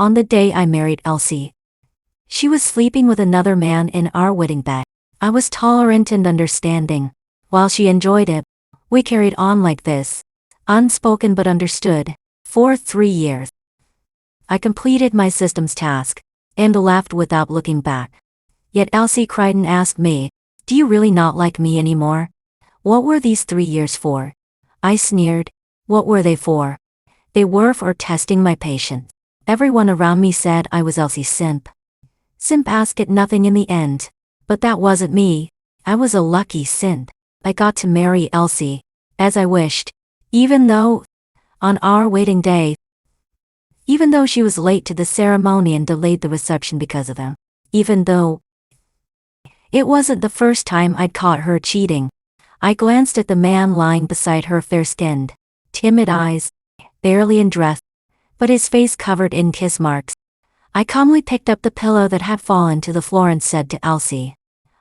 On the day I married Elsie, she was sleeping with another man in our wedding bed. I was tolerant and understanding. While she enjoyed it, we carried on like this, unspoken but understood, for 3 years. I completed my systems task, and left without looking back. Yet Elsie cried and asked me, "Do you really not like me anymore? What were these 3 years for?" I sneered. What were they for? They were for testing my patience. Everyone around me said I was Elsie's simp. Simp asked it nothing in the end. But that wasn't me. I was a lucky simp. I got to marry Elsie, as I wished, even though, on our wedding day, even though she was late to the ceremony and delayed the reception because of him, even though it wasn't the first time I'd caught her cheating. I glanced at the man lying beside her, fair-skinned, timid eyes, barely in dress, but his face covered in kiss marks. I calmly picked up the pillow that had fallen to the floor and said to Elsie,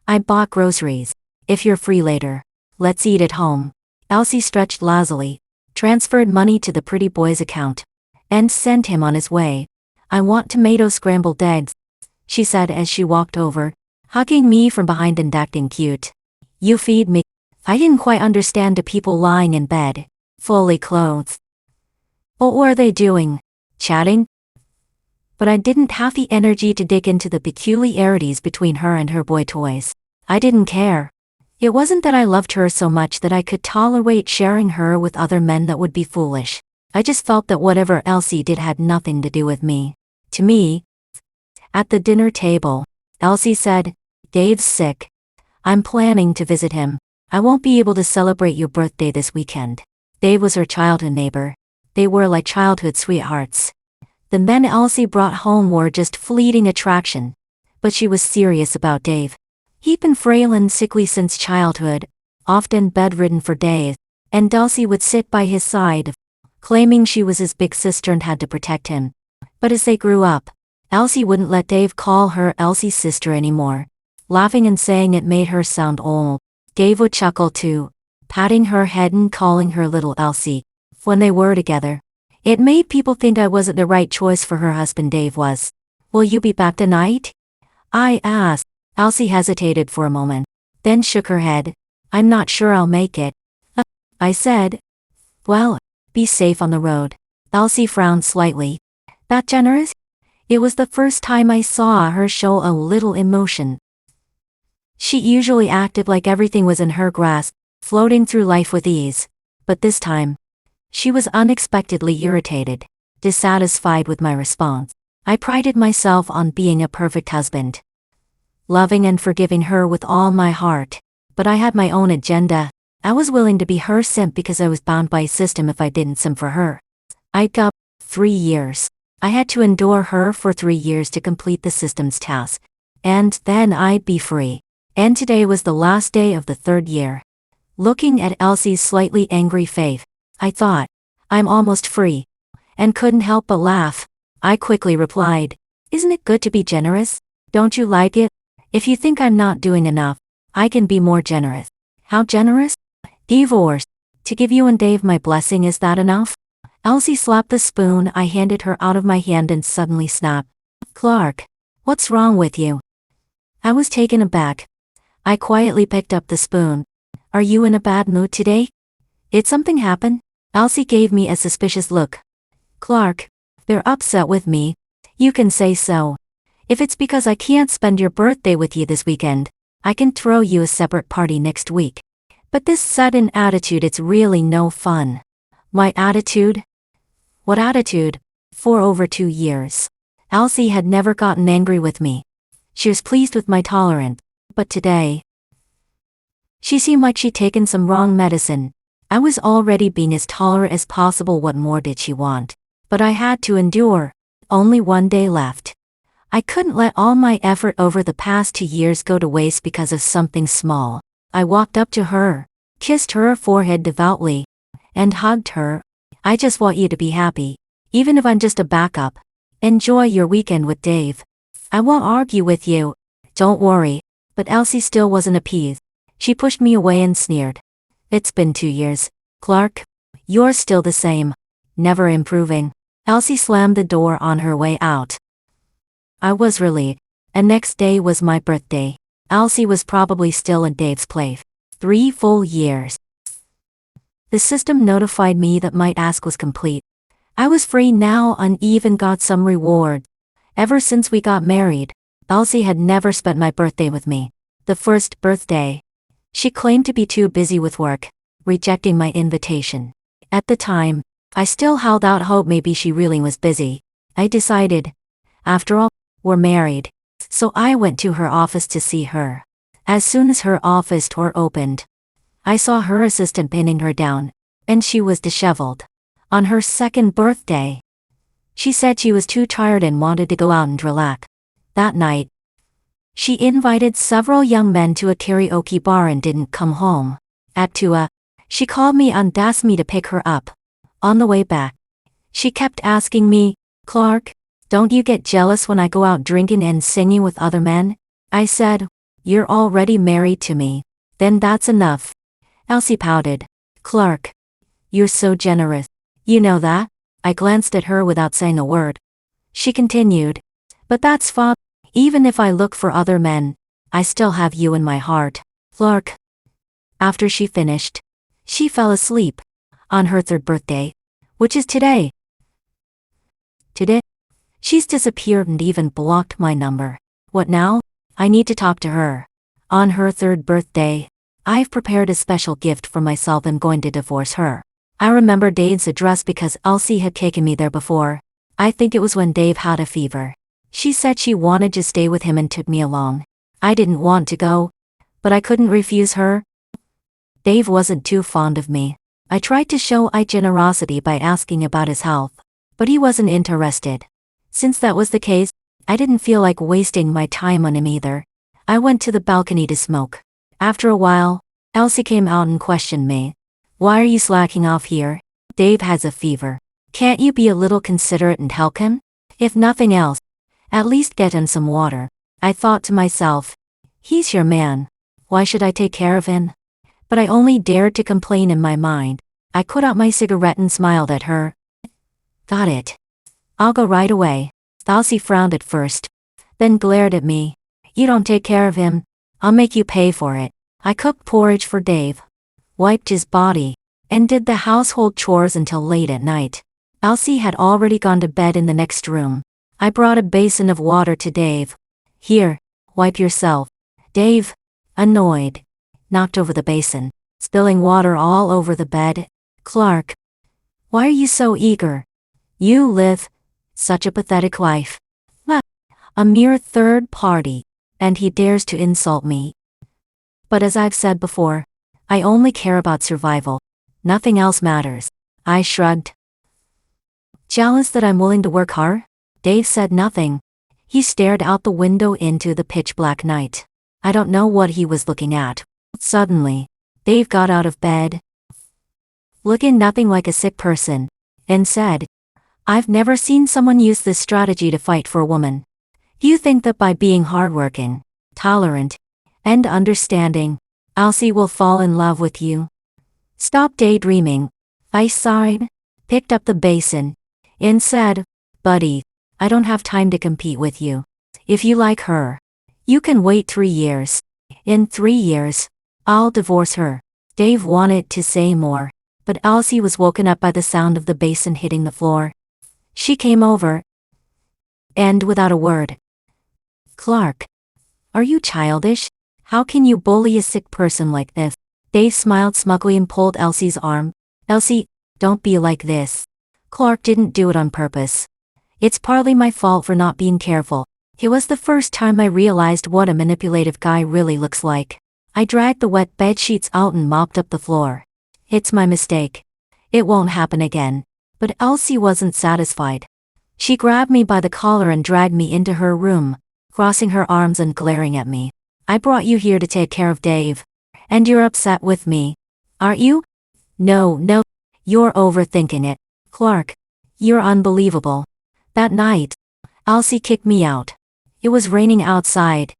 "I bought groceries. If you're free later, let's eat at home." Elsie stretched lazily, transferred money to the pretty boy's account, and sent him on his way. "I want tomato scrambled eggs," she said as she walked over, hugging me from behind and acting cute. "You feed me." I didn't quite understand the people lying in bed, fully clothed. What were they doing? Chatting? But I didn't have the energy to dig into the peculiarities between her and her boy toys. I didn't care. It wasn't that I loved her so much that I could tolerate sharing her with other men. That would be foolish. I just felt that whatever Elsie did had nothing to do with me. To me. At the dinner table, Elsie said, "Dave's sick. I'm planning to visit him. I won't be able to celebrate your birthday this weekend." Dave was her childhood neighbor. They were like childhood sweethearts. The men Elsie brought home were just fleeting attraction. But she was serious about Dave. He'd been frail and sickly since childhood, often bedridden for days, and Elsie would sit by his side, claiming she was his big sister and had to protect him. But as they grew up, Elsie wouldn't let Dave call her Elsie's sister anymore, laughing and saying it made her sound old. Dave would chuckle too, patting her head and calling her little Elsie. When they were together, it made people think I wasn't the right choice for her husband. Dave was. "Will you be back tonight?" I asked. Elsie hesitated for a moment, then shook her head. "I'm not sure I'll make it." I said. "Well, be safe on the road." Elsie frowned slightly. "That generous?" It was the first time I saw her show a little emotion. She usually acted like everything was in her grasp, floating through life with ease. But this time, she was unexpectedly irritated, dissatisfied with my response. I prided myself on being a perfect husband, loving and forgiving her with all my heart. But I had my own agenda. I was willing to be her simp because I was bound by a system if I didn't simp for her. I'd got 3 years. I had to endure her for 3 years to complete the system's task. And then I'd be free. And today was the last day of the 3rd year. Looking at Elsie's slightly angry face, I thought, "I'm almost free," and couldn't help but laugh. I quickly replied, "Isn't it good to be generous? Don't you like it? If you think I'm not doing enough, I can be more generous." "How generous?" "Divorce. To give you and Dave my blessing, is that enough?" Elsie slapped the spoon I handed her out of my hand and suddenly snapped. "Clark, what's wrong with you?" I was taken aback. I quietly picked up the spoon. "Are you in a bad mood today? Did something happen?" Elsie gave me a suspicious look. "Clark, they're upset with me." "You can say so. If it's because I can't spend your birthday with you this weekend, I can throw you a separate party next week. But this sudden attitude, it's really no fun." "My attitude?" "What attitude?" For over 2 years, Elsie had never gotten angry with me. She was pleased with my tolerance. But today, she seemed like she'd taken some wrong medicine. I was already being as tolerant as possible. What more did she want? But I had to endure. Only 1 day left. I couldn't let all my effort over the past 2 years go to waste because of something small. I walked up to her, kissed her forehead devoutly, and hugged her. "I just want you to be happy, even if I'm just a backup. Enjoy your weekend with Dave. I won't argue with you. Don't worry." But Elsie still wasn't appeased. She pushed me away and sneered. "It's been 2 years, Clark. You're still the same. Never improving." Elsie slammed the door on her way out. I was relieved. And next day was my birthday. Elsie was probably still in Dave's place. 3 full years. The system notified me that my task was complete. I was free now and even got some reward. Ever since we got married, Elsie had never spent my birthday with me. The first birthday, she claimed to be too busy with work, rejecting my invitation. At the time, I still held out hope maybe she really was busy. I decided, after all, we're married. So I went to her office to see her. As soon as her office door opened, I saw her assistant pinning her down, and she was disheveled. On her second birthday, she said she was too tired and wanted to go out and relax. That night, she invited several young men to a karaoke bar and didn't come home. At 2, she called me and asked me to pick her up. On the way back, she kept asking me, "Clark, don't you get jealous when I go out drinking and singing with other men?" I said, "You're already married to me. Then that's enough." Elsie pouted. "Clark, you're so generous. You know that?" I glanced at her without saying a word. She continued, "But that's fine. Even if I look for other men, I still have you in my heart, Clark." After she finished, she fell asleep. On her 3rd birthday, which is today. She's disappeared and even blocked my number. What now? I need to talk to her. On her 3rd birthday, I've prepared a special gift for myself and going to divorce her. I remember Dave's address because Elsie had taken me there before. I think it was when Dave had a fever. She said she wanted to stay with him and took me along. I didn't want to go, but I couldn't refuse her. Dave wasn't too fond of me. I tried to show generosity by asking about his health, but he wasn't interested. Since that was the case, I didn't feel like wasting my time on him either. I went to the balcony to smoke. After a while, Elsie came out and questioned me. "Why are you slacking off here? Dave has a fever. Can't you be a little considerate and help him? If nothing else, at least get him some water." I thought to myself, he's your man. Why should I take care of him? But I only dared to complain in my mind. I put out my cigarette and smiled at her. "Got it. I'll go right away." Elsie frowned at first, then glared at me. "You don't take care of him, I'll make you pay for it." I cooked porridge for Dave, wiped his body, and did the household chores until late at night. Elsie had already gone to bed in the next room. I brought a basin of water to Dave. "Here, wipe yourself." Dave, annoyed, knocked over the basin, spilling water all over the bed. "Clark, why are you so eager? You live such a pathetic life. A mere third party, and he dares to insult me. But as I've said before, I only care about survival. Nothing else matters." I shrugged. "Jealous that I'm willing to work hard?" Dave said nothing. He stared out the window into the pitch-black night. I don't know what he was looking at. Suddenly, Dave got out of bed, looking nothing like a sick person, and said, "I've never seen someone use this strategy to fight for a woman. You think that by being hardworking, tolerant, and understanding, Elsie will fall in love with you? Stop daydreaming." I sighed, picked up the basin, and said, "Buddy, I don't have time to compete with you. If you like her, you can wait 3 years. In 3 years, I'll divorce her." Dave wanted to say more, but Elsie was woken up by the sound of the basin hitting the floor. She came over, and without a word, "Clark, are you childish? How can you bully a sick person like this?" Dave smiled smugly and pulled Elsie's arm. "Elsie, don't be like this. Clark didn't do it on purpose. It's partly my fault for not being careful." It was the first time I realized what a manipulative guy really looks like. I dragged the wet bed sheets out and mopped up the floor. "It's my mistake. It won't happen again." But Elsie wasn't satisfied. She grabbed me by the collar and dragged me into her room, crossing her arms and glaring at me. "I brought you here to take care of Dave. And you're upset with me, aren't you?" No, you're overthinking it. Clark, you're unbelievable." That night, Elsie kicked me out. It was raining outside,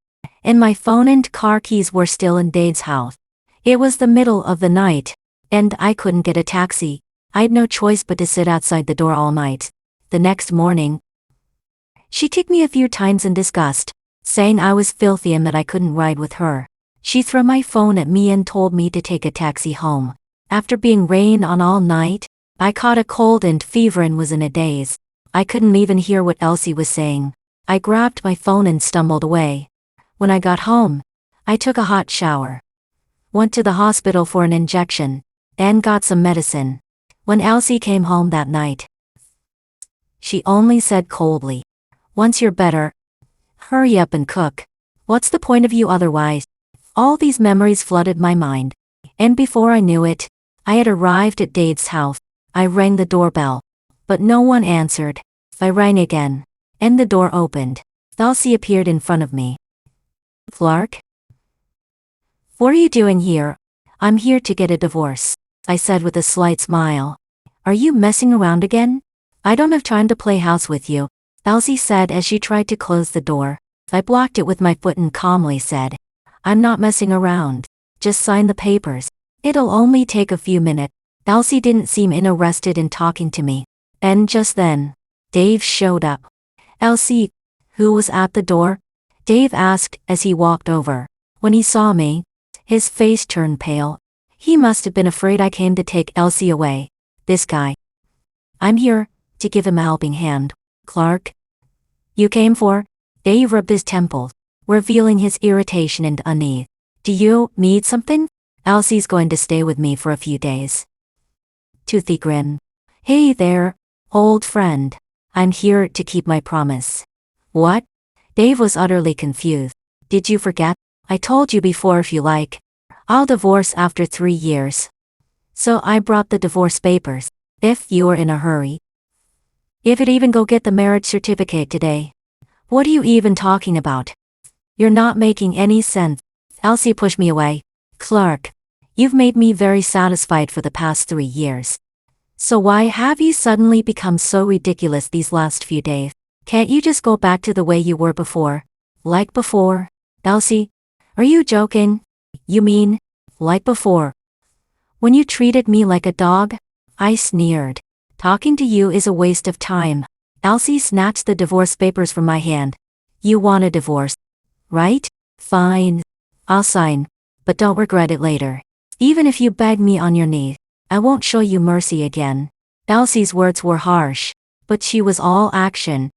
and my phone and car keys were still in Dave's house. It was the middle of the night, and I couldn't get a taxi. I had no choice but to sit outside the door all night. The next morning, she kicked me a few times in disgust, saying I was filthy and that I couldn't ride with her. She threw my phone at me and told me to take a taxi home. After being rained on all night, I caught a cold and fever and was in a daze. I couldn't even hear what Elsie was saying. I grabbed my phone and stumbled away. When I got home, I took a hot shower, went to the hospital for an injection, and got some medicine. When Elsie came home that night, she only said coldly, "Once you're better, hurry up and cook. What's the point of you otherwise?" All these memories flooded my mind, and before I knew it, I had arrived at Dave's house. I rang the doorbell, but no one answered. I rang again, and the door opened. Elsie appeared in front of me. "Clark? What are you doing here?" "I'm here to get a divorce," I said with a slight smile. "Are you messing around again?" "I don't have time to play house with you," Elsie said as she tried to close the door. I blocked it with my foot and calmly said, "I'm not messing around. Just sign the papers. It'll only take a few minutes." Elsie didn't seem interested in talking to me. And just then, Dave showed up. "Elsie, who was at the door?" Dave asked as he walked over. When he saw me, his face turned pale. He must have been afraid I came to take Elsie away. "This guy. I'm here to give him a helping hand." "Clark? You came for?" Dave rubbed his temples, revealing his irritation and unease. "Do you need something?" "Elsie's going to stay with me for a few days." Toothy grin. "Hey there, old friend. I'm here to keep my promise." "What?" Dave was utterly confused. "Did you forget? I told you before if you like. I'll divorce after 3 years. So I brought the divorce papers, if you were in a hurry. If you'd even go get the marriage certificate today." "What are you even talking about? You're not making any sense." Elsie pushed me away. "Clark, you've made me very satisfied for the past 3 years. So why have you suddenly become so ridiculous these last few days? Can't you just go back to the way you were before?" "Like before?" "Elsie, are you joking? You mean, like before, when you treated me like a dog?" I sneered. "Talking to you is a waste of time." Elsie snatched the divorce papers from my hand. "You want a divorce, right? Fine. I'll sign, but don't regret it later. Even if you beg me on your knees, I won't show you mercy again." Elsie's words were harsh, but she was all action.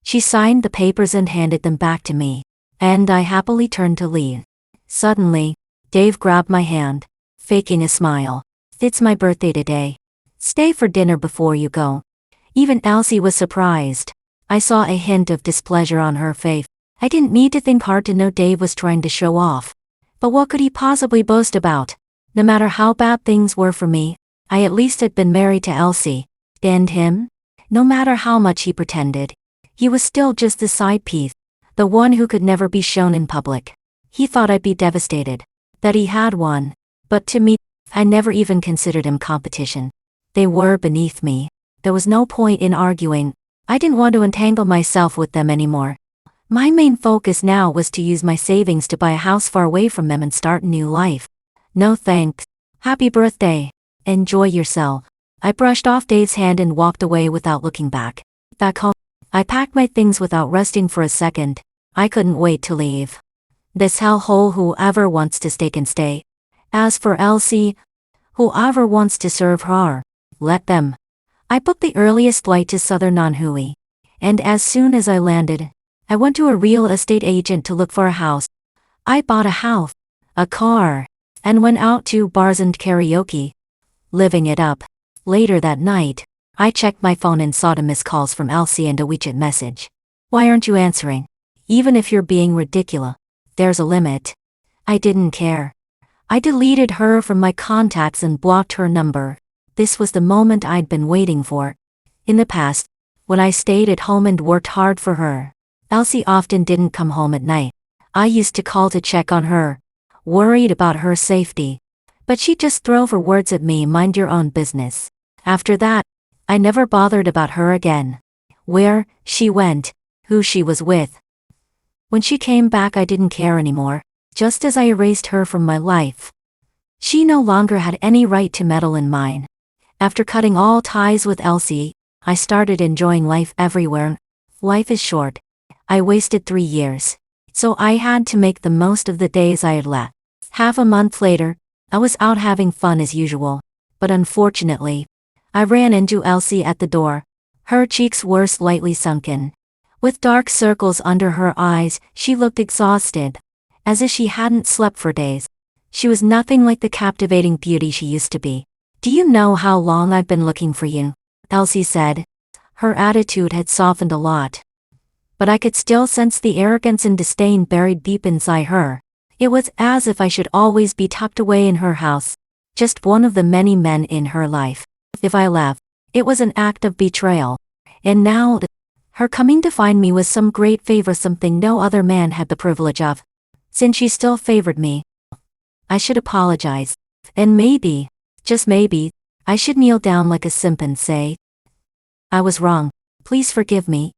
She signed the papers and handed them back to me, and I happily turned to leave. Suddenly, Dave grabbed my hand, faking a smile. "It's my birthday today. Stay for dinner before you go." Even Elsie was surprised. I saw a hint of displeasure on her face. I didn't need to think hard to know Dave was trying to show off. But what could he possibly boast about? No matter how bad things were for me, I at least had been married to Elsie. And him? No matter how much he pretended, he was still just the side piece, the one who could never be shown in public. He thought I'd be devastated that he had one. But to me, I never even considered him competition. They were beneath me. There was no point in arguing. I didn't want to entangle myself with them anymore. My main focus now was to use my savings to buy a house far away from them and start a new life. "No thanks. Happy birthday. Enjoy yourself." I brushed off Dave's hand and walked away without looking back. Back home, I packed my things without resting for a second. I couldn't wait to leave. This hellhole, whoever wants to stay can stay. As for Elsie, whoever wants to serve her, let them. I booked the earliest flight to southern Nanhui, and as soon as I landed, I went to a real estate agent to look for a house. I bought a house, a car, and went out to bars and karaoke, living it up. Later that night, I checked my phone and saw 2 missed calls from Elsie and a WeChat message. "Why aren't you answering? Even if you're being ridiculous, there's a limit." I didn't care. I deleted her from my contacts and blocked her number. This was the moment I'd been waiting for. In the past, when I stayed at home and worked hard for her, Elsie often didn't come home at night. I used to call to check on her, worried about her safety. But she'd just throw her words at me, "Mind your own business." After that, I never bothered about her again. Where she went, who she was with. When she came back, I didn't care anymore, just as I erased her from my life. She no longer had any right to meddle in mine. After cutting all ties with Elsie, I started enjoying life everywhere. Life is short. I wasted 3 years. So I had to make the most of the days I had left. Half a month later, I was out having fun as usual. But unfortunately, I ran into Elsie at the door. Her cheeks were slightly sunken. With dark circles under her eyes, she looked exhausted, as if she hadn't slept for days. She was nothing like the captivating beauty she used to be. "Do you know how long I've been looking for you?" Elsie said. Her attitude had softened a lot. But I could still sense the arrogance and disdain buried deep inside her. It was as if I should always be tucked away in her house, just one of the many men in her life. If I left, it was an act of betrayal. And now, her coming to find me was some great favor, something no other man had the privilege of. Since she still favored me, I should apologize. And maybe, just maybe, I should kneel down like a simp and say, "I was wrong. Please forgive me."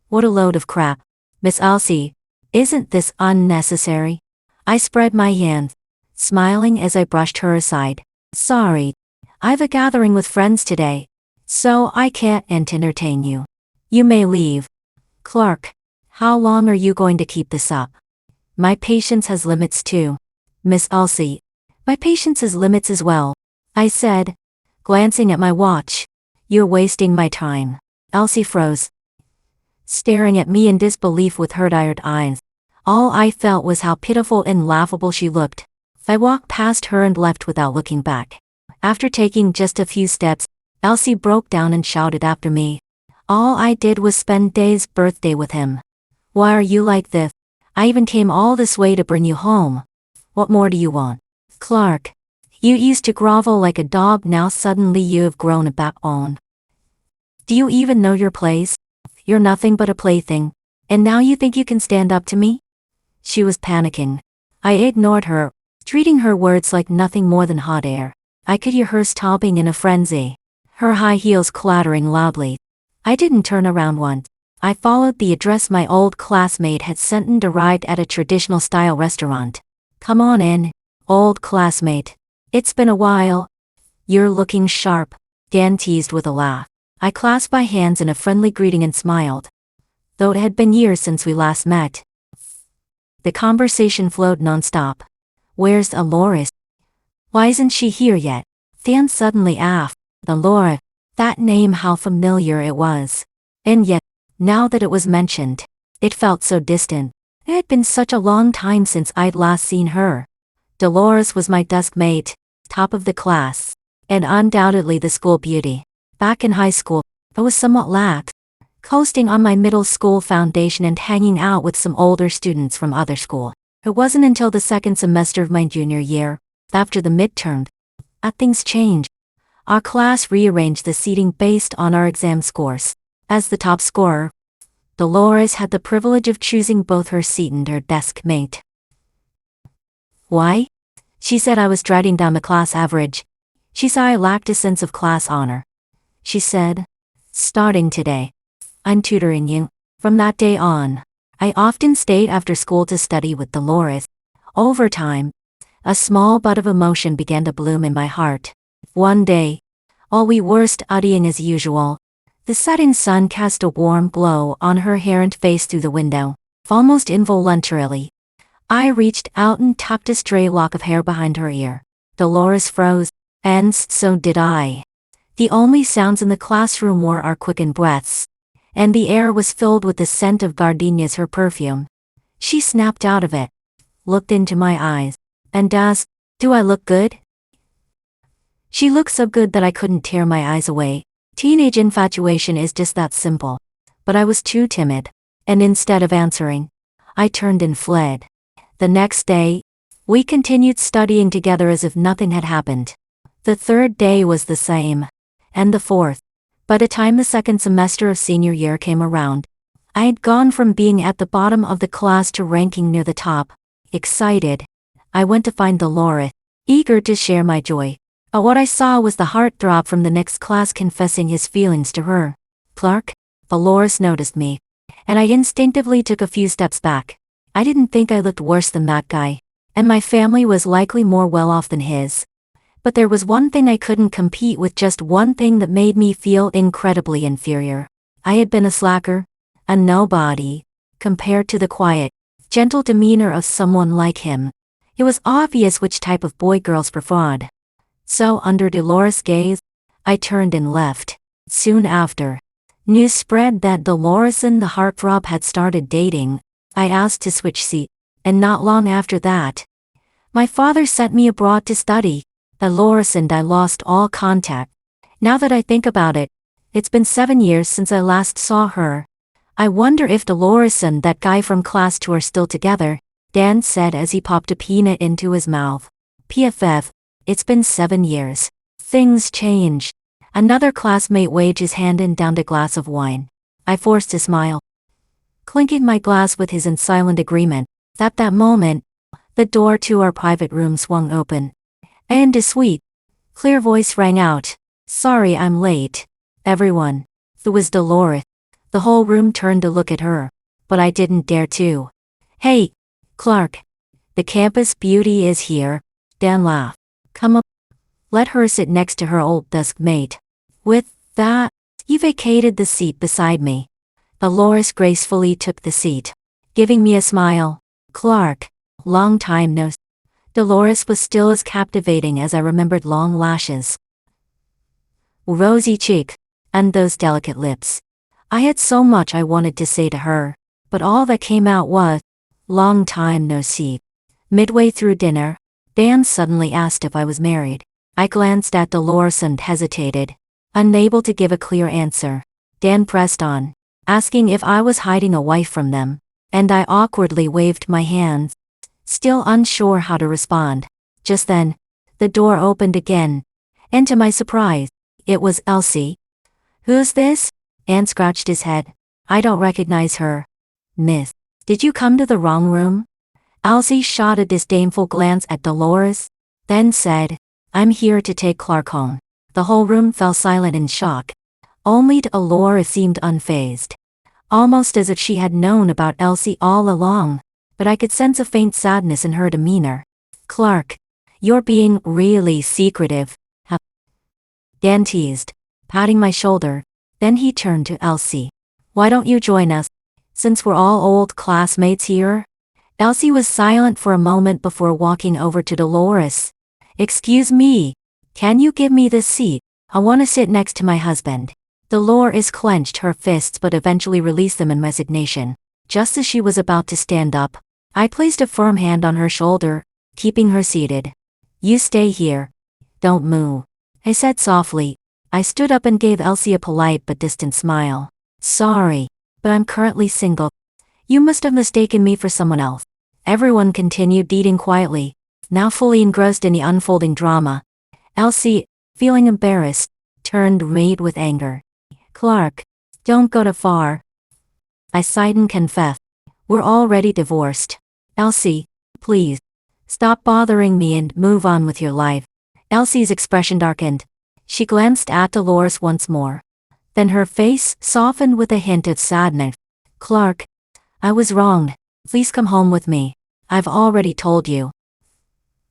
What a load of crap. "Miss Elsie, isn't this unnecessary?" I spread my hands, smiling as I brushed her aside. "Sorry. I've a gathering with friends today, so I can't entertain you. You may leave." "Clark, how long are you going to keep this up?" "My patience has limits too." "Miss Elsie, my patience has limits as well," I said, glancing at my watch. "You're wasting my time." Elsie froze, staring at me in disbelief with her tired eyes. All I felt was how pitiful and laughable she looked. I walked past her and left without looking back. After taking just a few steps, Elsie broke down and shouted after me. "All I did was spend Dave's birthday with him. Why are you like this? I even came all this way to bring you home. What more do you want?" "Clark, you used to grovel like a dog, now suddenly you have grown a backbone. Do you even know your place? You're nothing but a plaything, and now you think you can stand up to me?" She was panicking. I ignored her, treating her words like nothing more than hot air. I could hear her stomping in a frenzy, her high heels clattering loudly. I didn't turn around once. I followed the address my old classmate had sent and arrived at a traditional-style restaurant. "Come on in, old classmate. It's been a while. You're looking sharp," Dan teased with a laugh. I clasped my hands in a friendly greeting and smiled, though it had been years since we last met. The conversation flowed nonstop. "Where's Dolores? Why isn't she here yet?" Dan suddenly asked. Dolores, that name, how familiar it was. And yet, now that it was mentioned, it felt so distant. It had been such a long time since I'd last seen her. Dolores was my desk mate, top of the class, and undoubtedly the school beauty. Back in high school, I was somewhat lax, coasting on my middle school foundation and hanging out with some older students from other school. It wasn't until the second semester of my junior year, after the midterm, that things changed. Our class rearranged the seating based on our exam scores. As the top scorer, Dolores had the privilege of choosing both her seat and her desk mate. "Why?" She said I was dragging down the class average. She saw I lacked a sense of class honor. She said, "Starting today, I'm tutoring you." From that day on, I often stayed after school to study with Dolores. Over time, a small bud of emotion began to bloom in my heart. One day, while we were studying as usual, the setting sun cast a warm glow on her hair and face through the window. Almost involuntarily, I reached out and tucked a stray lock of hair behind her ear. Dolores froze, and so did I. The only sounds in the classroom were our quickened breaths, and the air was filled with the scent of gardenias, her perfume. She snapped out of it, looked into my eyes, and asked, "Do I look good?" She looked so good that I couldn't tear my eyes away. Teenage infatuation is just that simple. But I was too timid, and instead of answering, I turned and fled. The next day, we continued studying together as if nothing had happened. The third day was the same, and the fourth. By the time the second semester of senior year came around, I had gone from being at the bottom of the class to ranking near the top. Excited, I went to find Dolores, eager to share my joy. But what I saw was the heartthrob from the next class confessing his feelings to her. "Clark?" Dolores noticed me, and I instinctively took a few steps back. I didn't think I looked worse than that guy, and my family was likely more well off than his. But there was one thing I couldn't compete with, just one thing that made me feel incredibly inferior. I had been a slacker, a nobody, compared to the quiet, gentle demeanor of someone like him. It was obvious which type of boy girls preferred. So under Dolores' gaze, I turned and left. Soon after, news spread that Dolores and the heartthrob had started dating. I asked to switch seats, and not long after that, my father sent me abroad to study. Dolores and I lost all contact. Now that I think about it, it's been 7 years since I last saw her. I wonder if Dolores and that guy from class 2 are still together, Dan said as he popped a peanut into his mouth. PFF, it's been 7 years. Things change. Another classmate waved his hand and downed a glass of wine. I forced a smile, clinking my glass with his in silent agreement. At that moment, the door to our private room swung open, and a sweet, clear voice rang out. Sorry I'm late, everyone. It was Dolores. The whole room turned to look at her, but I didn't dare to. Hey, Clark. The campus beauty is here. Dan laughed. Come up. Let her sit next to her old desk mate. With that, he vacated the seat beside me. Dolores gracefully took the seat, giving me a smile. Clark, long time no see. Dolores was still as captivating as I remembered: long lashes, rosy cheek, and those delicate lips. I had so much I wanted to say to her, but all that came out was, long time no see. Midway through dinner, Dan suddenly asked if I was married. I glanced at Dolores and hesitated, unable to give a clear answer. Dan pressed on, asking if I was hiding a wife from them, and I awkwardly waved my hands, still unsure how to respond. Just then, the door opened again, and to my surprise, it was Elsie. Who's this? Dan scratched his head. I don't recognize her. Miss, did you come to the wrong room? Elsie shot a disdainful glance at Dolores, then said, I'm here to take Clark home. The whole room fell silent in shock. Only Dolores seemed unfazed, almost as if she had known about Elsie all along, but I could sense a faint sadness in her demeanor. Clark, you're being really secretive. Dan teased, patting my shoulder. Then he turned to Elsie. Why don't you join us, since we're all old classmates here? Elsie was silent for a moment before walking over to Dolores. Excuse me, can you give me this seat? I want to sit next to my husband. Dolores clenched her fists but eventually released them in resignation. Just as she was about to stand up, I placed a firm hand on her shoulder, keeping her seated. You stay here. Don't move, I said softly. I stood up and gave Elsie a polite but distant smile. Sorry, but I'm currently single. You must have mistaken me for someone else. Everyone continued eating quietly, now fully engrossed in the unfolding drama. Elsie, feeling embarrassed, turned red with anger. Clark, don't go too far. I sighed and confessed. We're already divorced. Elsie, please, stop bothering me and move on with your life. Elsie's expression darkened. She glanced at Dolores once more. Then her face softened with a hint of sadness. Clark, I was wrong. Please come home with me. I've already told you.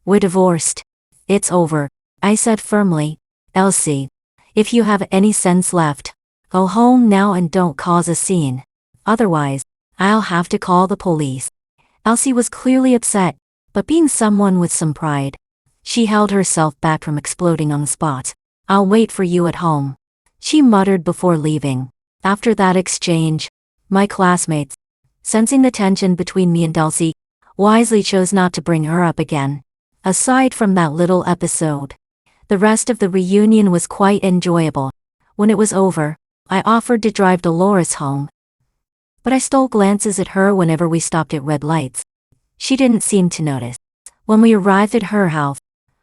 We're divorced. It's over, I said firmly. Elsie, if you have any sense left, go home now and don't cause a scene. Otherwise, I'll have to call the police. Elsie was clearly upset, but being someone with some pride, she held herself back from exploding on the spot. I'll wait for you at home, she muttered before leaving. After that exchange, my classmates, sensing the tension between me and Elsie, wisely chose not to bring her up again. Aside from that little episode, the rest of the reunion was quite enjoyable. When it was over, I offered to drive Dolores home, but I stole glances at her whenever we stopped at red lights. She didn't seem to notice. When we arrived at her house,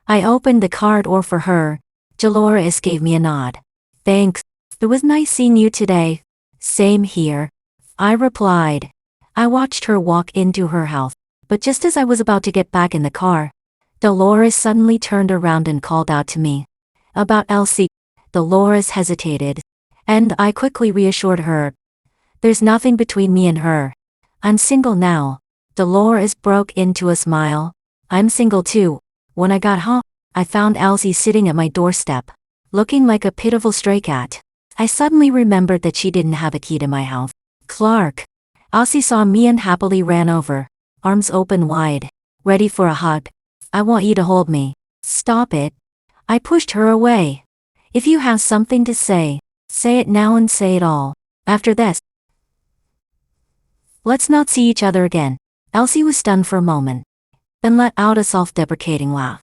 I opened the car door for her. Dolores gave me a nod. Thanks. It was nice seeing you today. Same here, I replied. I watched her walk into her house, but just as I was about to get back in the car, Dolores suddenly turned around and called out to me. About Elsie. Dolores hesitated, and I quickly reassured her. There's nothing between me and her. I'm single now. Dolores broke into a smile. I'm single too. When I got home, I found Elsie sitting at my doorstep, looking like a pitiful stray cat. I suddenly remembered that she didn't have a key to my house. Clark. Elsie saw me and happily ran over, arms open wide, ready for a hug. I want you to hold me. Stop it. I pushed her away. If you have something to say it now and say it all. After this, let's not see each other again. Elsie was stunned for a moment, then let out a self-deprecating laugh.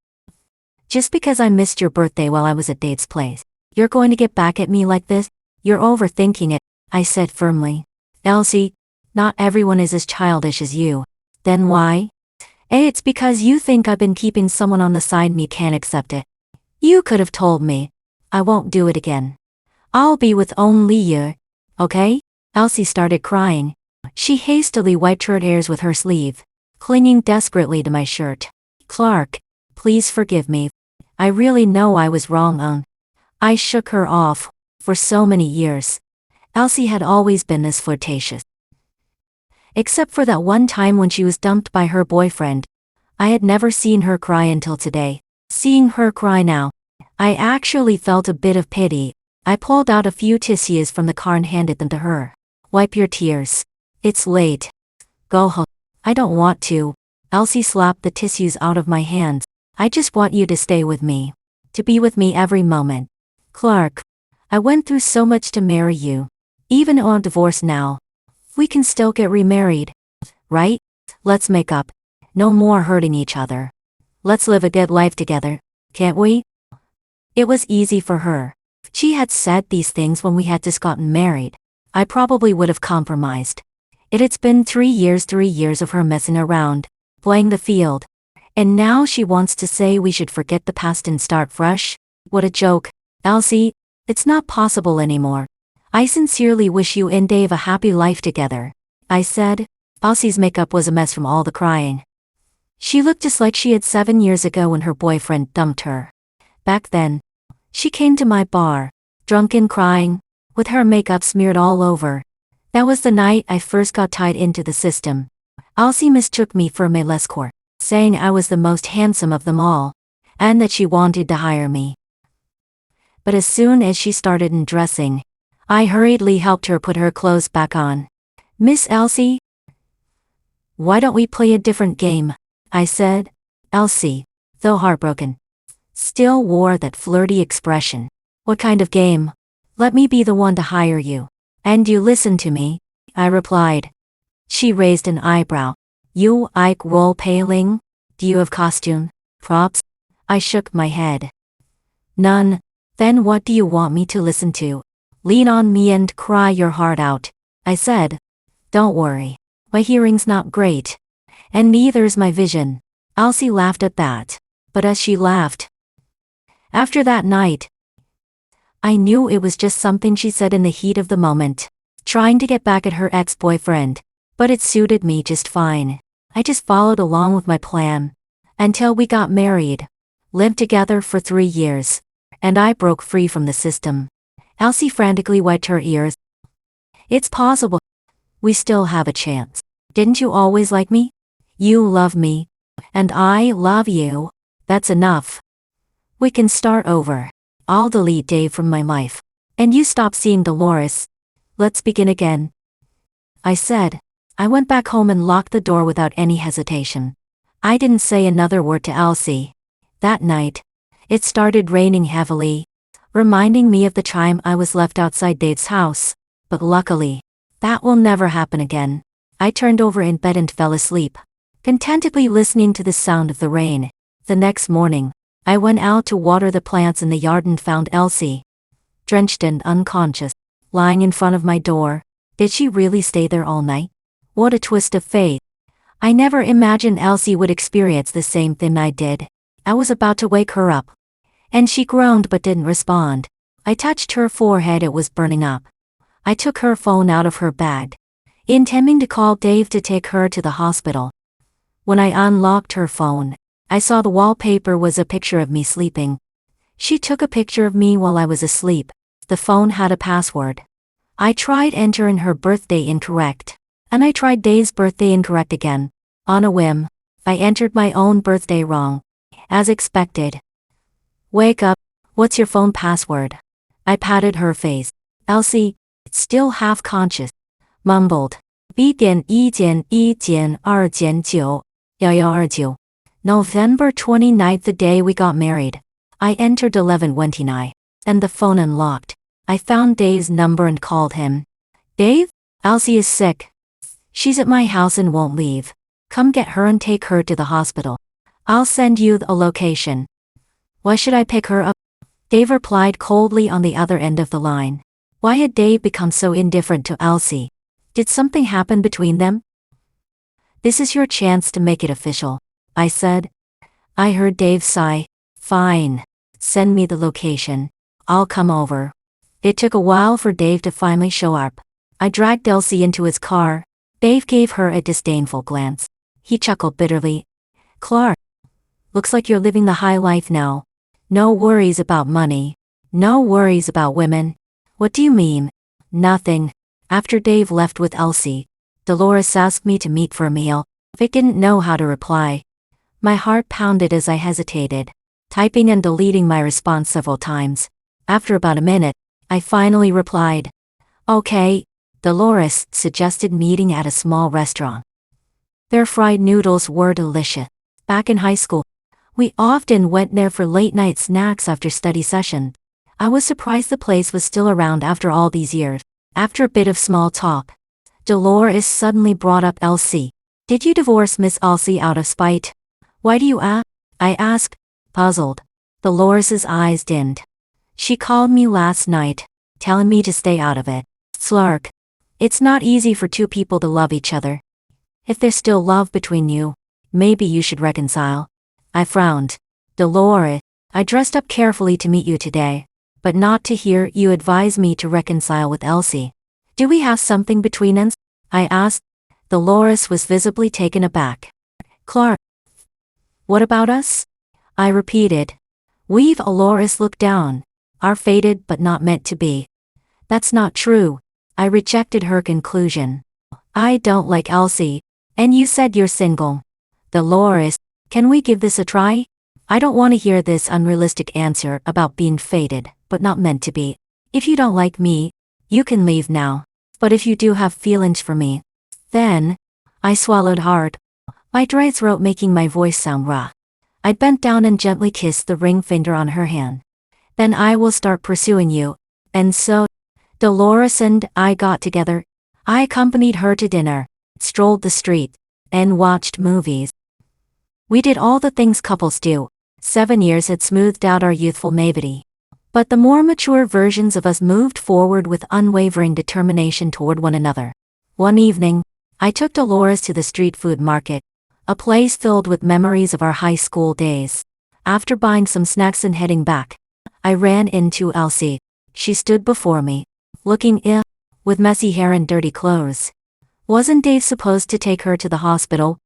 Just because I missed your birthday while I was at Dave's place, you're going to get back at me like this? You're overthinking it, I said firmly. Elsie, not everyone is as childish as you. Then why? It's because you think I've been keeping someone on the side and you can't accept it. You could have told me. I won't do it again. I'll be with only you. Okay? Elsie started crying. She hastily wiped her tears with her sleeve, clinging desperately to my shirt. Clark, please forgive me. I really know I was wrong. I shook her off. For so many years, Elsie had always been this flirtatious. Except for that one time when she was dumped by her boyfriend. I had never seen her cry until today. Seeing her cry now, I actually felt a bit of pity. I pulled out a few tissues from the car and handed them to her. Wipe your tears. It's late. Go home. I don't want to. Elsie slapped the tissues out of my hands. I just want you to stay with me. To be with me every moment. Clark, I went through so much to marry you. Even on divorce now, we can still get remarried. Right? Let's make up. No more hurting each other. Let's live a good life together, can't we? It was easy for her. She had said these things when we had just gotten married. I probably would have compromised. It's been 3 years of her messing around, playing the field. And now she wants to say we should forget the past and start fresh? What a joke. Elsie, it's not possible anymore. I sincerely wish you and Dave a happy life together. I said. Elsie's makeup was a mess from all the crying. She looked just like she had 7 years ago when her boyfriend dumped her. Back then, she came to my bar, drunk and crying, with her makeup smeared all over. That was the night I first got tied into the system. Elsie mistook me for my escort, saying I was the most handsome of them all, and that she wanted to hire me. But as soon as she started undressing, I hurriedly helped her put her clothes back on. Miss Elsie? Why don't we play a different game? I said. Elsie, though heartbroken, still wore that flirty expression. What kind of game? Let me be the one to hire you. And you listen to me, I replied. She raised an eyebrow. You like role-playing? Do you have costume, props? I shook my head. None. Then what do you want me to listen to? Lean on me and cry your heart out, I said. Don't worry. My hearing's not great. And neither's my vision. Elsie laughed at that. But as she laughed, after that night, I knew it was just something she said in the heat of the moment, trying to get back at her ex-boyfriend. But it suited me just fine. I just followed along with my plan. Until we got married. Lived together for 3 years. And I broke free from the system. Elsie frantically wiped her ears. It's possible. We still have a chance. Didn't you always like me? You love me. And I love you. That's enough. We can start over. I'll delete Dave from my life. And you stop seeing Dolores. Let's begin again. I said. I went back home and locked the door without any hesitation. I didn't say another word to Elsie. That night, it started raining heavily, reminding me of the time I was left outside Dave's house. But luckily, that will never happen again. I turned over in bed and fell asleep, contentedly listening to the sound of the rain. The next morning, I went out to water the plants in the yard and found Elsie, drenched and unconscious, lying in front of my door. Did she really stay there all night? What a twist of fate. I never imagined Elsie would experience the same thing I did. I was about to wake her up, and she groaned but didn't respond. I touched her forehead, it was burning up. I took her phone out of her bag, intending to call Dave to take her to the hospital. When I unlocked her phone, I saw the wallpaper was a picture of me sleeping. She took a picture of me while I was asleep. The phone had a password. I tried entering her birthday incorrect, and I tried Dave's birthday incorrect again. On a whim, I entered my own birthday wrong. As expected, Wake up. What's your phone password? I patted her face. Elsie, still half conscious, mumbled. B.1.1.2.1129. November 29th, the day we got married. I entered 11:29, and the phone unlocked. I found Dave's number and called him. Dave? Elsie is sick. She's at my house and won't leave. Come get her and take her to the hospital. I'll send you a location. Why should I pick her up? Dave replied coldly on the other end of the line. Why had Dave become so indifferent to Elsie? Did something happen between them? This is your chance to make it official, I said. I heard Dave sigh. Fine. Send me the location. I'll come over. It took a while for Dave to finally show up. I dragged Elsie into his car. Dave gave her a disdainful glance. He chuckled bitterly. Clark, looks like you're living the high life now. No worries about money. No worries about women. What do you mean? Nothing. After Dave left with Elsie, Dolores asked me to meet for a meal. I didn't know how to reply. My heart pounded as I hesitated, typing and deleting my response several times. After about a minute, I finally replied. Okay. Dolores suggested meeting at a small restaurant. Their fried noodles were delicious. Back in high school, we often went there for late-night snacks after study session. I was surprised the place was still around after all these years. After a bit of small talk, Dolores suddenly brought up Elsie. Did you divorce Miss Elsie out of spite? Why do you ask? I asked, puzzled. Dolores's eyes dimmed. She called me last night, telling me to stay out of it. Slark. It's not easy for two people to love each other. If there's still love between you, maybe you should reconcile. I frowned. Dolores, I dressed up carefully to meet you today, but not to hear you advise me to reconcile with Elsie. Do we have something between us? I asked. Dolores was visibly taken aback. Clark. What about us? I repeated. We've Dolores looked down. Are fated but not meant to be. That's not true. I rejected her conclusion. I don't like Elsie, and you said you're single. Dolores, can we give this a try? I don't want to hear this unrealistic answer about being fated, but not meant to be. If you don't like me, you can leave now. But if you do have feelings for me, then... I swallowed hard, my dry throat making my voice sound raw. I bent down and gently kissed the ring finger on her hand. Then I will start pursuing you. And so, Dolores and I got together. I accompanied her to dinner, strolled the street, and watched movies. We did all the things couples do. 7 years had smoothed out our youthful naivety. But the more mature versions of us moved forward with unwavering determination toward one another. One evening, I took Dolores to the street food market, a place filled with memories of our high school days. After buying some snacks and heading back, I ran into Elsie. She stood before me, looking ill, with messy hair and dirty clothes. Wasn't Dave supposed to take her to the hospital?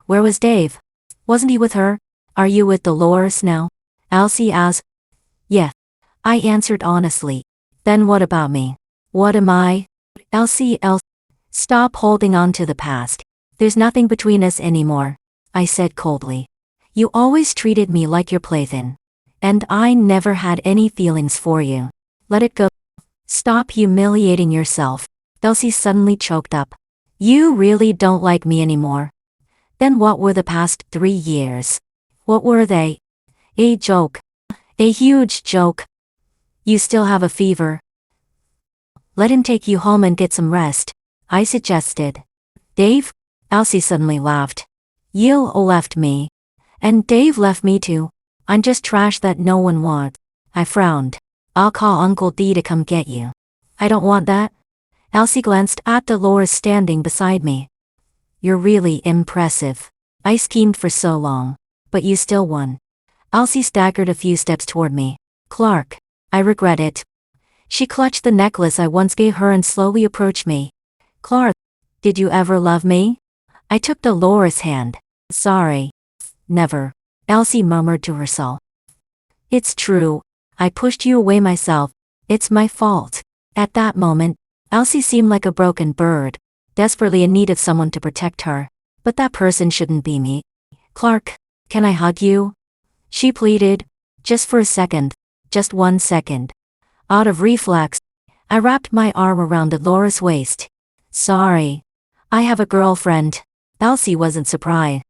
Where was Dave? Wasn't he with her? Are you with Dolores now? Elsie asked. Yeah. I answered honestly. Then what about me? What am I? Elsie, stop holding on to the past. There's nothing between us anymore, I said coldly. You always treated me like your plaything. And I never had any feelings for you. Let it go. Stop humiliating yourself. Elsie suddenly choked up. You really don't like me anymore. Then what were the past 3 years? What were they? A joke. A huge joke. You still have a fever. Let him take you home and get some rest, I suggested. Dave? Elsie suddenly laughed. You left me. And Dave left me too. I'm just trash that no one wants. I frowned. I'll call Uncle D to come get you. I don't want that. Elsie glanced at Dolores standing beside me. You're really impressive. I schemed for so long, but you still won. Elsie staggered a few steps toward me. Clark, I regret it. She clutched the necklace I once gave her and slowly approached me. Clark, did you ever love me? I took Dolores' hand. Sorry. Never. Elsie murmured to herself. It's true. I pushed you away myself. It's my fault. At that moment, Elsie seemed like a broken bird, desperately in need of someone to protect her. But that person shouldn't be me. Clark, can I hug you? She pleaded. Just for a second. Just 1 second. Out of reflex, I wrapped my arm around Dolores' waist. Sorry. I have a girlfriend. Elsie wasn't surprised.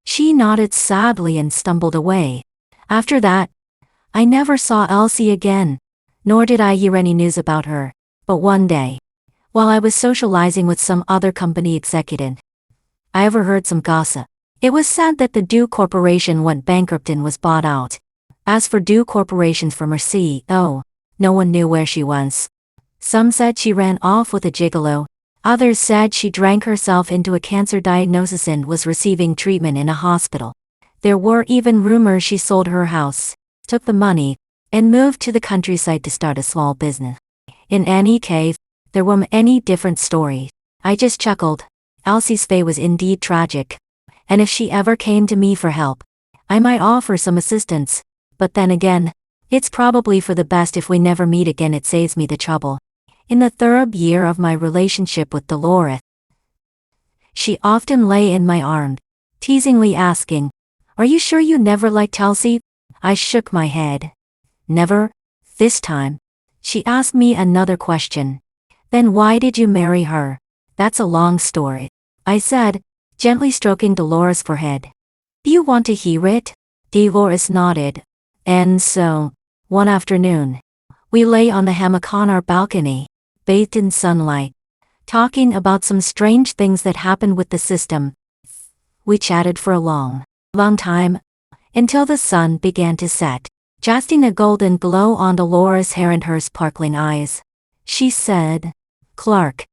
She nodded sadly and stumbled away. After that, I never saw Elsie again, nor did I hear any news about her. But one day, while I was socializing with some other company executive, I overheard some gossip. It was said that the Dew Corporation went bankrupt and was bought out. As for Dew Corporation's former CEO, no one knew where she was. Some said she ran off with a gigolo. Others said she drank herself into a cancer diagnosis and was receiving treatment in a hospital. There were even rumors she sold her house, took the money, and moved to the countryside to start a small business. In any case, there were many different stories. I just chuckled. Elsie's fate was indeed tragic. And if she ever came to me for help, I might offer some assistance. But then again, it's probably for the best if we never meet again. It saves me the trouble. In the third year of my relationship with Dolores, she often lay in my arms, teasingly asking, "Are you sure you never liked Elsie?" I shook my head. Never. This time, she asked me another question. "Then why did you marry her?" "That's a long story," I said, gently stroking Dolores' forehead. "Do you want to hear it?" Dolores nodded. And so, one afternoon, we lay on the hammock on our balcony, bathed in sunlight, talking about some strange things that happened with the system. We chatted for a long time, until the sun began to set, casting a golden glow on Dolores' hair and her sparkling eyes. She said, "Clark,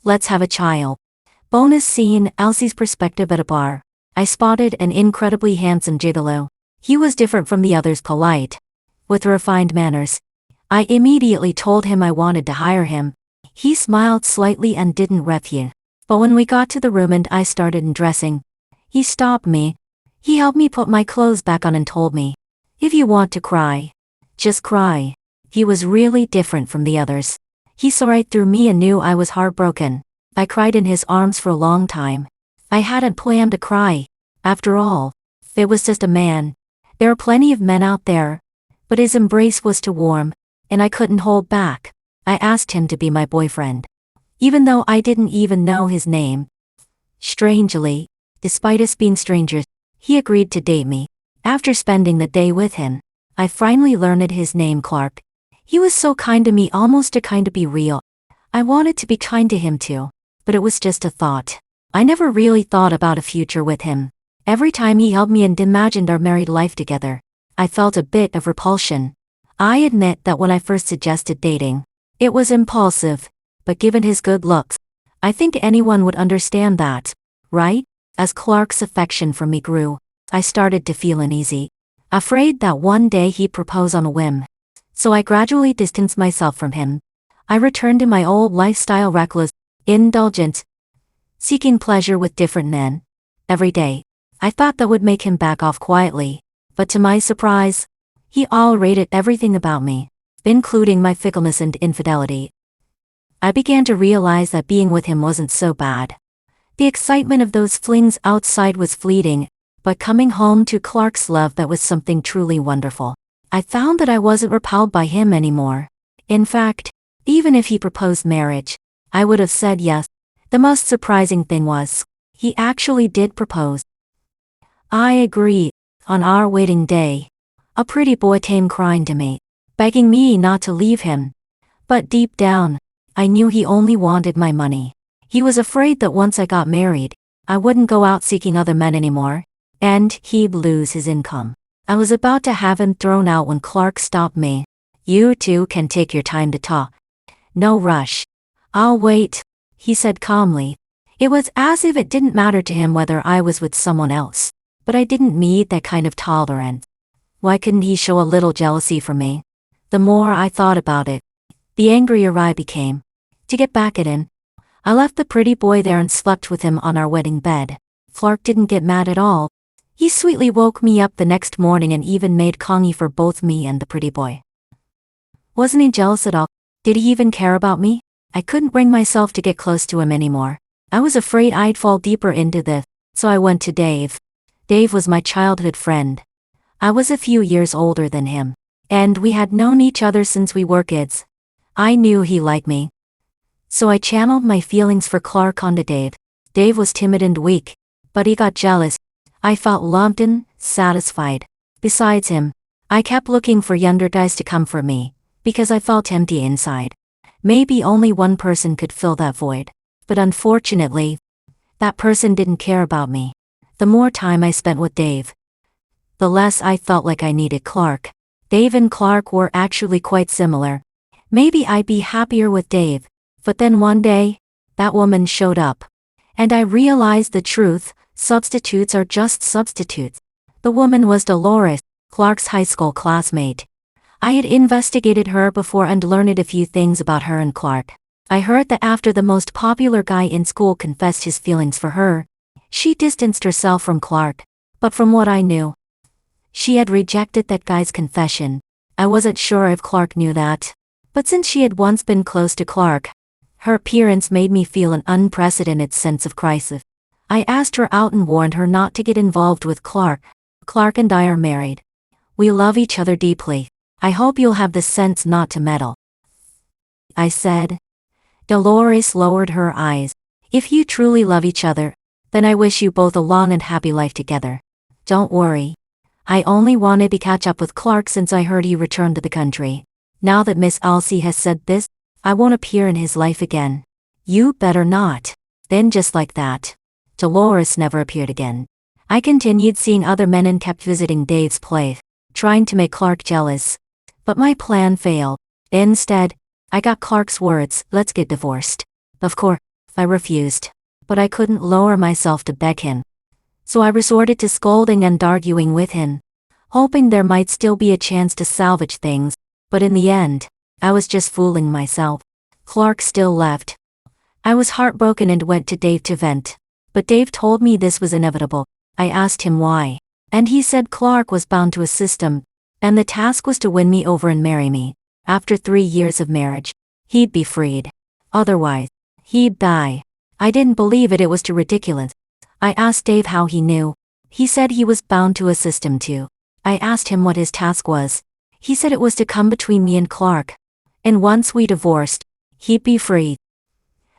let's have a child." Bonus scene: Elsie's perspective at a bar. I spotted an incredibly handsome gigolo. He was different from the others, polite, with refined manners. I immediately told him I wanted to hire him. He smiled slightly and didn't refuse. But when we got to the room and I started undressing, he stopped me. He helped me put my clothes back on and told me, "If you want to cry, just cry." He was really different from the others. He saw right through me and knew I was heartbroken. I cried in his arms for a long time. I hadn't planned to cry. After all, it was just a man. There are plenty of men out there. But his embrace was too warm, and I couldn't hold back. I asked him to be my boyfriend, even though I didn't even know his name. Strangely, despite us being strangers, he agreed to date me. After spending the day with him, I finally learned his name, Clark. He was so kind to me, almost too kind to be real. I wanted to be kind to him too, but it was just a thought. I never really thought about a future with him. Every time he held me and imagined our married life together, I felt a bit of repulsion. I admit that when I first suggested dating, it was impulsive, but given his good looks, I think anyone would understand that, right? As Clark's affection for me grew, I started to feel uneasy, afraid that one day he'd propose on a whim. So I gradually distanced myself from him. I returned to my old lifestyle, reckless, indulgent, seeking pleasure with different men. Every day, I thought that would make him back off quietly, but to my surprise, he all rated everything about me, including my fickleness and infidelity. I began to realize that being with him wasn't so bad. The excitement of those flings outside was fleeting, but coming home to Clark's love, that was something truly wonderful. I found that I wasn't repelled by him anymore. In fact, even if he proposed marriage, I would have said yes. The most surprising thing was, he actually did propose. I agree. On our wedding day, a pretty boy came crying to me, begging me not to leave him. But deep down, I knew he only wanted my money. He was afraid that once I got married, I wouldn't go out seeking other men anymore, and he'd lose his income. I was about to have him thrown out when Clark stopped me. "You two can take your time to talk. No rush. I'll wait," he said calmly. It was as if it didn't matter to him whether I was with someone else. But I didn't need that kind of tolerance. Why couldn't he show a little jealousy for me? The more I thought about it, the angrier I became. To get back at him, I left the pretty boy there and slept with him on our wedding bed. Clark didn't get mad at all. He sweetly woke me up the next morning and even made congee for both me and the pretty boy. Wasn't he jealous at all? Did he even care about me? I couldn't bring myself to get close to him anymore. I was afraid I'd fall deeper into this, so I went to Dave. Dave was my childhood friend. I was a few years older than him, and we had known each other since we were kids. I knew he liked me. So I channeled my feelings for Clark onto Dave. Dave was timid and weak, but he got jealous. I felt loved and satisfied. Besides him, I kept looking for younger guys to come for me, because I felt empty inside. Maybe only one person could fill that void. But unfortunately, that person didn't care about me. The more time I spent with Dave, the less I felt like I needed Clark. Dave and Clark were actually quite similar. Maybe I'd be happier with Dave, but then one day, that woman showed up. And I realized the truth: substitutes are just substitutes. The woman was Dolores, Clark's high school classmate. I had investigated her before and learned a few things about her and Clark. I heard that after the most popular guy in school confessed his feelings for her, she distanced herself from Clark. But from what I knew, she had rejected that guy's confession. I wasn't sure if Clark knew that. But since she had once been close to Clark, her appearance made me feel an unprecedented sense of crisis. I asked her out and warned her not to get involved with Clark. Clark and I are married. We love each other deeply. I hope you'll have the sense not to meddle, I said. Dolores lowered her eyes. If you truly love each other, then I wish you both a long and happy life together. Don't worry. I only wanted to catch up with Clark since I heard he returned to the country. Now that Miss Elsie has said this, I won't appear in his life again. You better not. Then just like that, Dolores never appeared again. I continued seeing other men and kept visiting Dave's place, trying to make Clark jealous. But my plan failed. Instead, I got Clark's words, "Let's get divorced." Of course, I refused. But I couldn't lower myself to beg him. So I resorted to scolding and arguing with him, hoping there might still be a chance to salvage things. But in the end, I was just fooling myself. Clark still left. I was heartbroken and went to Dave to vent. But Dave told me this was inevitable. I asked him why, and he said Clark was bound to a system, and the task was to win me over and marry me. After 3 years of marriage, he'd be freed. Otherwise, he'd die. I didn't believe it was too ridiculous. I asked Dave how he knew. He said he was bound to a system too. I asked him what his task was. He said it was to come between me and Clark. And once we divorced, he'd be free.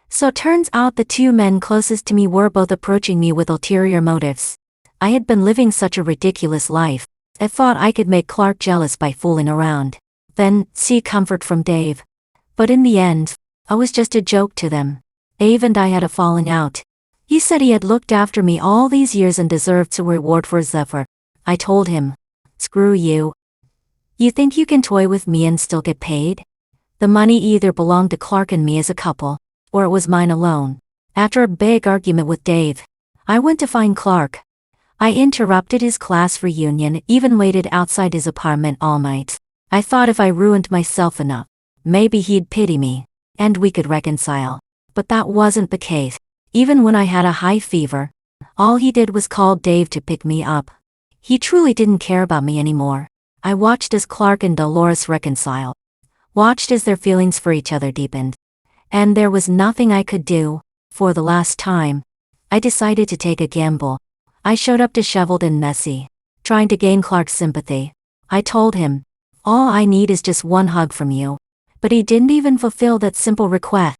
So it turns out the two men closest to me were both approaching me with ulterior motives. I had been living such a ridiculous life. I thought I could make Clark jealous by fooling around, then seek comfort from Dave. But in the end, I was just a joke to them. Dave and I had a falling out. He said he had looked after me all these years and deserved a reward for his effort. I told him, "Screw you. You think you can toy with me and still get paid?" The money either belonged to Clark and me as a couple, or it was mine alone. After a big argument with Dave, I went to find Clark. I interrupted his class reunion, even waited outside his apartment all night. I thought if I ruined myself enough, maybe he'd pity me, and we could reconcile. But that wasn't the case. Even when I had a high fever, all he did was call Dave to pick me up. He truly didn't care about me anymore. I watched as Clark and Dolores reconciled. Watched as their feelings for each other deepened. And there was nothing I could do. For the last time, I decided to take a gamble. I showed up disheveled and messy, trying to gain Clark's sympathy. I told him, "All I need is just one hug from you." But he didn't even fulfill that simple request.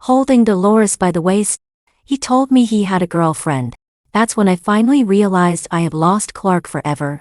Holding Dolores by the waist, he told me he had a girlfriend. That's when I finally realized I had lost Clark forever.